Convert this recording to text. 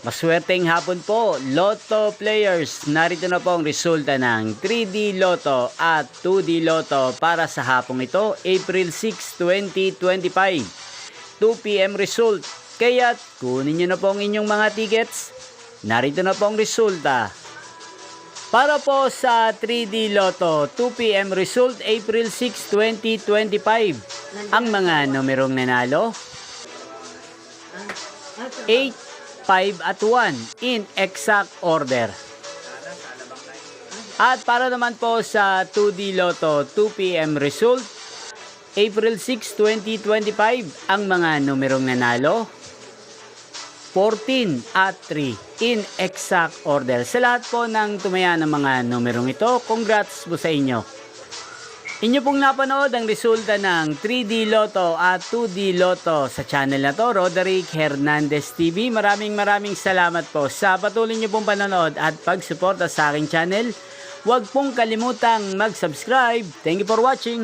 Maswerteng hapon po, Lotto players. Narito na po ang resulta ng 3D Lotto at 2D Lotto para sa hapong ito, April 6, 2025. 2 PM result. Kaya't kunin nyo na po ang inyong mga tickets. Narito na po ang resulta. Para po sa 3D Lotto, 2 PM result, April 6, 2025. Ang mga numerong nanalo, 8, 5 at 1 in exact order. At para naman po sa 2D Lotto 2 PM result, April 6, 2025, ang mga numerong nanalo, 14 at 3 in exact order. Sa lahat po ng tumaya ng mga numerong ito, congrats po sa inyo. Inyo pong napanood ang resulta ng 3D Lotto at 2D Lotto sa channel na to, Roderick Hernandez TV. Maraming salamat po sa patuloy nyo pong panonood at pagsuporta sa aking channel. Huwag pong kalimutang mag-subscribe. Thank you for watching.